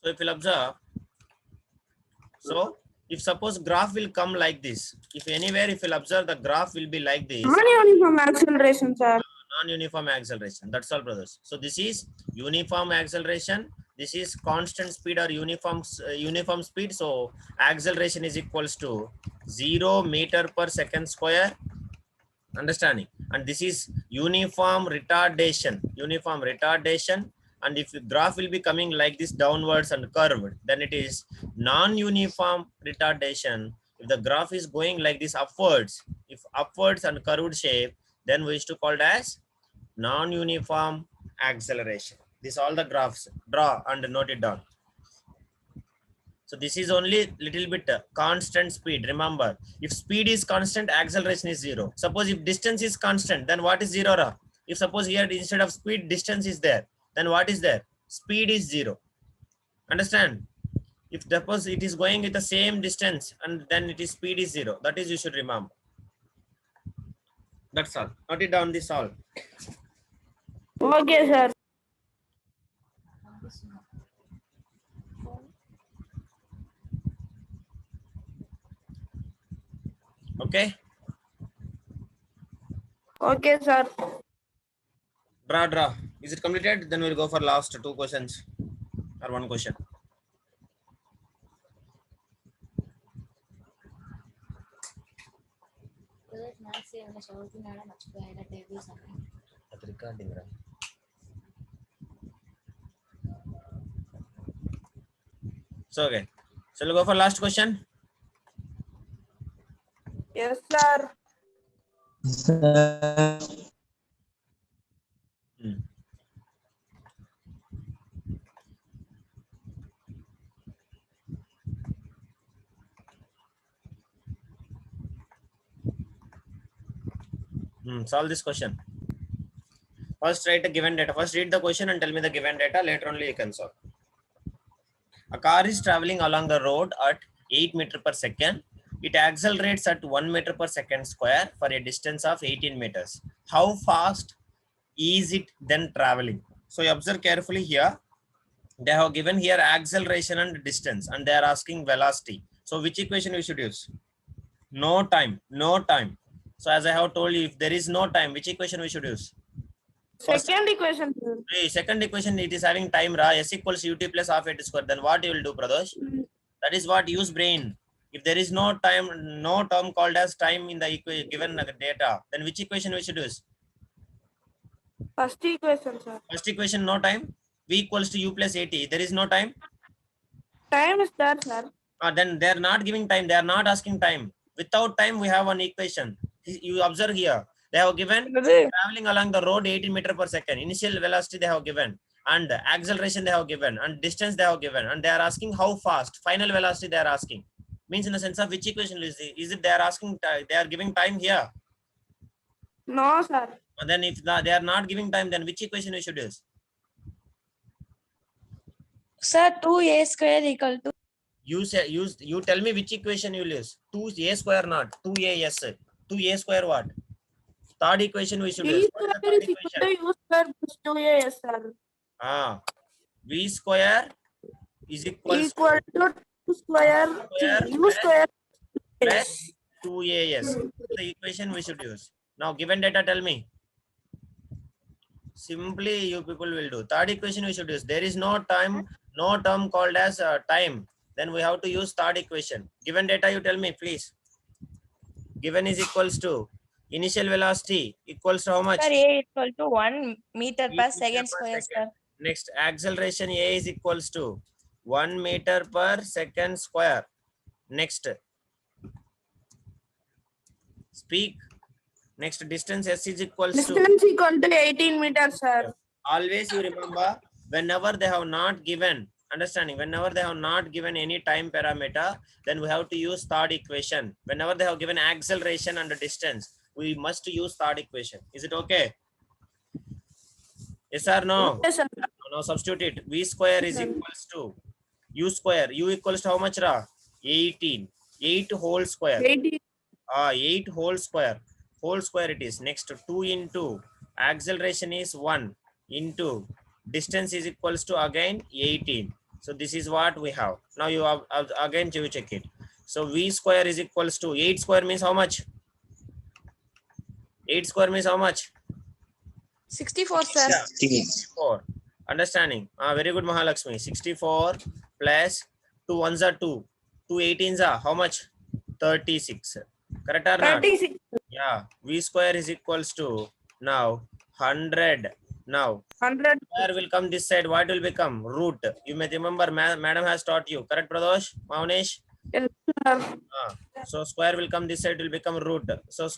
So if you'll observe, so if suppose graph will come like this, if anywhere if you'll observe the graph will be like this, Non-uniform acceleration, sir. non-uniform acceleration. That's all, brothers. So this is uniform acceleration. This is constant speed or uniform speed. So acceleration is equals to 0 meter per second square. Understanding? And this is uniform retardation. Uniform retardation. And if the graph will be coming like this downwards and curved, then it is non-uniform retardation. If the graph is going like this upwards, if upwards and curved shape, then we used to call it as non-uniform acceleration. This all the graphs. Draw and note it down. So this is only little bit constant speed. Remember, if speed is constant, acceleration is 0. Suppose if distance is constant, then what is 0? Ra? If suppose here instead of speed, distance is there, then what is there? Speed is 0. Understand? If suppose it is going with the same distance and then it is speed is 0. That is you should remember. That's all. Note it down this all. Okay, sir. Okay? Okay, sir. Draw. Is it completed? Then we'll go for last 2 questions or 1 question. Recording, right? So okay. So we'll go for last question. Yes, sir. Solve this question. First write the given data. First read the question and tell me the given data. Later only you can solve. A car is traveling along the road at 8 meter per second. It accelerates at 1 meter per second square for a distance of 18 meters. How fast is it then traveling? So you observe carefully here. They have given here acceleration and distance and they are asking velocity. So which equation we should use? No time. So as I have told you, if there is no time, which equation we should use? Second equation, sir. Second equation, it is having time, ra, s equals ut plus half at square. Then what you will do, Pradosh? That is what use brain. If there is no time, no term called as time in the given data, then which equation we should use? First equation, sir. First equation, no time. V equals to u plus at. There is no time. Time is there, sir. Then they are not giving time. They are not asking time. Without time, we have one equation. You observe here. They have given traveling along the road 18 meter per second. Initial velocity they have given. And acceleration they have given. And distance they have given. And they are asking how fast. Final velocity they are asking. Means in the sense of which equation is it? Is it they are asking, they are giving time here? No, sir. And then if they are not giving time, then which equation we should use? Sir, 2a square equal to. You tell me which equation you will use. 2a square not. 2a yes. 2a square what? Third equation we should use. What is the third equation? U square plus 2a, yes, sir. V square is equal to 2 square u square plus 2as. The equation we should use. Now given data, tell me. Simply you people will do. Third equation we should use. There is no time, no term called as time. Then we have to use third equation. Given data, you tell me please. Given is equals to initial velocity equals to how much? Sir, a equal to 1 meter per second square, sir. Next, acceleration a is equals to 1 meter per second square. Next, speak. Next, distance s is equals distance equal to 18 meters, sir. Always you remember, whenever they have not given, understanding, whenever they have not given any time parameter, then we have to use third equation. Whenever they have given acceleration and distance, we must use third equation. Is it okay? Yes or no? Yes, sir. Now substitute it. V square is equals to u square. U equals to how much, ra? 18. 8 whole square. 18. 8 whole square. Whole square it is. Next, 2 into acceleration is 1 into distance is equals to again 18. So this is what we have. Now you have again you check it. So v square is equals to 8 square means how much? 8 square means how much? 64, sir. 64. Understanding? Very good, Mahalakshmi. 64 plus 2 ones are 2. 2 18s are how much? 36. Correct or not? 36. Yeah. V square is equals to now 100. Now 100. square will come this side. What will become? Root. You may remember, madam has taught you. Correct, Pradosh? Maunesh? Yes, sir. So square will come this side, will become root. So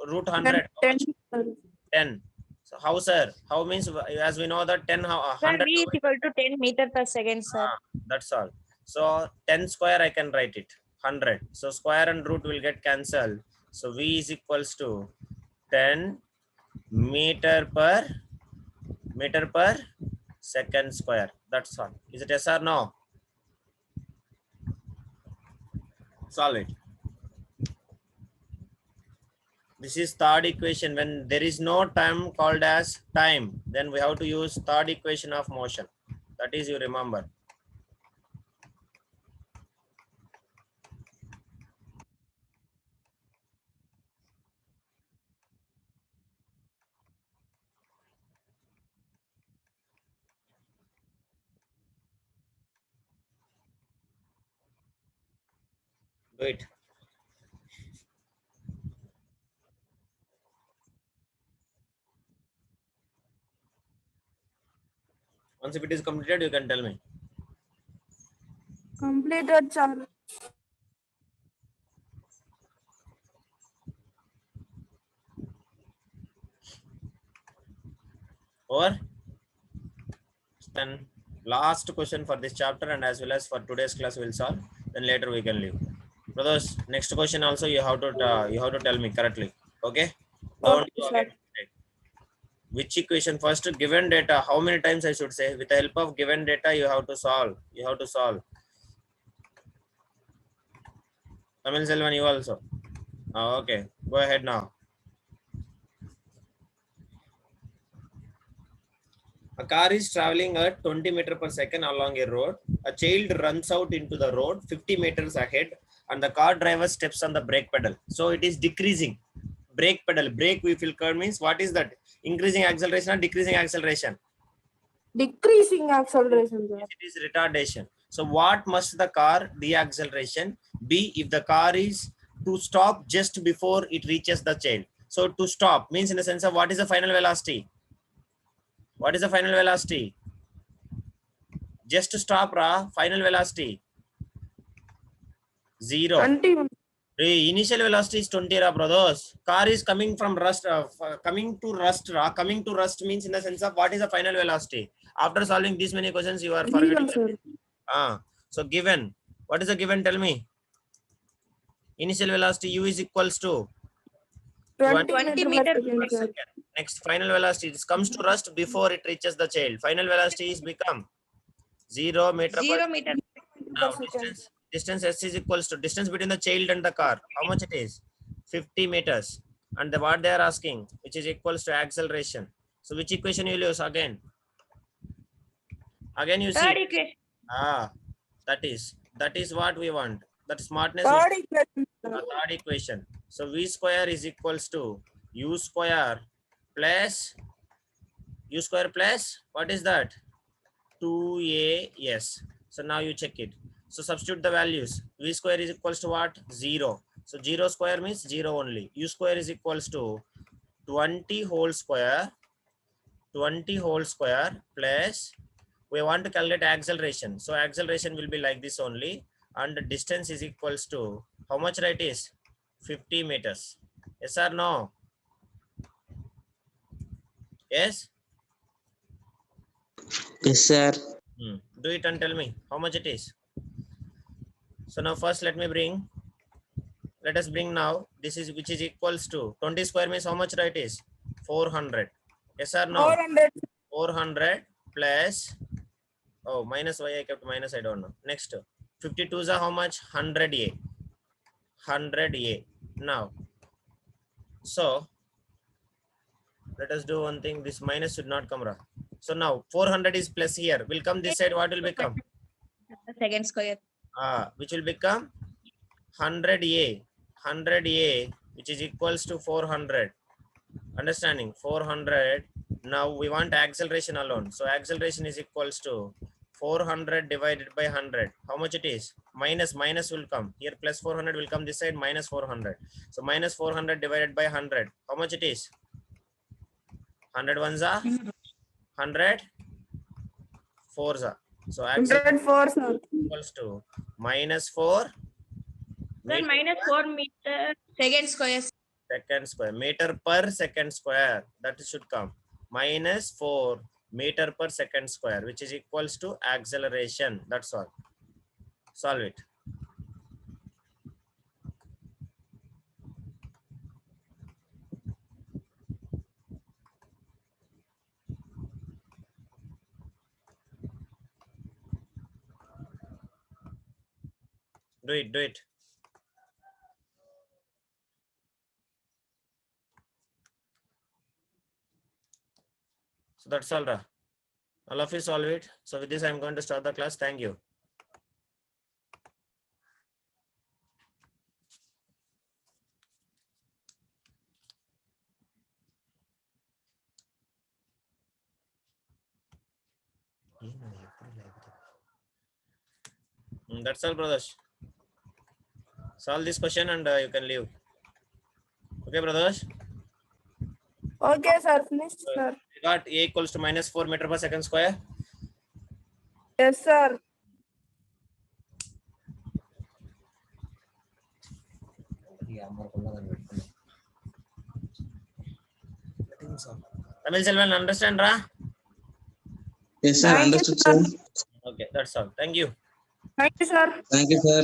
root 100. How 10. much? 10. So how, sir? How means, as we know that 10, how, Sir, 100. V is equal to 10 meter per second, sir. That's all. So 10 square I can write it 100. So square and root will get cancelled. So V is equals to 10 meter per second square. That's all. Is it yes or no? Solve it. This is third equation. When there is no term called as time, then we have to use third equation of motion. That is, you remember. Do it. Once if it is completed, you can tell me. Completed, sir. Over. Then last question for this chapter and as well as for today's class we'll solve. Then later we can leave. Brothers, next question also you have to tell me correctly. Okay? Don't Okay, go sir. again. Which equation first? Given data. How many times I should say? With the help of given data, you have to solve. You have to solve. Tamil Selvan, you also. Okay. Go ahead now. A car is traveling at 20 meters per second along a road. A child runs out into the road 50 meters ahead and the car driver steps on the brake pedal. So it is decreasing. Brake pedal. Brake we feel curve means what is that? Increasing acceleration or decreasing acceleration? Decreasing acceleration, sir. It is retardation. So what must the car deacceleration be if the car is to stop just before it reaches the child? So to stop means in the sense of what is the final velocity? What is the final velocity? Just to stop, final velocity 0. 20. Initial velocity is 20, brothers. Car is coming from rust, coming to rust. Coming to rust means in the sense of what is the final velocity? After solving these many questions, you are forgetting. Sir. So given, what is the given? Tell me. Initial velocity u is equals to 20 meter per second. Next final velocity. This comes to rust before it reaches the child. Final velocity is become 0 meter 0 meter. Now distance s is equals to distance between the child and the car. How much it is? 50 meters. And what they are asking, which is equals to acceleration. So which equation you will use again? Again you Third see. equation. That is what we want. That smartness. Third equation, sir. Third equation. So v square is equals to u square plus what is that? 2as. So now you check it. So substitute the values. V square is equals to what? 0. So 0 square means 0 only. U square is equals to 20 whole square plus we want to calculate acceleration. So acceleration will be like this only. And the distance is equals to how much, right? Is 50 meters. Yes or no? Yes? Yes, sir. Do it and tell me how much it is. So now first let us bring now this is which is equals to 20 square means how much, right? Is 400. Yes or no? 400. 400 plus minus why I kept minus, I don't know. Next 52 is how much? 100a. Now so let us do one thing. This minus should not come. So now 400 is plus here will come this side. What will become? second square. Which will become 100a, 100a, which is equals to 400. Understanding? 400. Now we want acceleration alone. So acceleration is equals to 400 divided by 100. How much it is? Minus will come. Here plus 400 will come this side, minus 400. So minus 400 divided by 100. How much it is? 100 ones are 100 fours are. So acceleration 104, sir. equals to minus 4 Then minus 4 meter second square. second square, meter per second square, that should come minus 4 meter per second square, which is equals to acceleration. That's all. Solve it. Do it. So that's all. All of you solve it. So with this, I'm going to start the class. Thank you. That's all, brothers. Solve this question and you can leave. Okay, brothers. Okay, sir. Finished, sir. We got a equals to minus 4 meter per second square. Yes, sir. Tamil Selvan, understand, Ra? Yes, sir. Thank you, Understood, sir. sir. Okay, that's all. Thank you. Thank you, sir. Thank you, sir.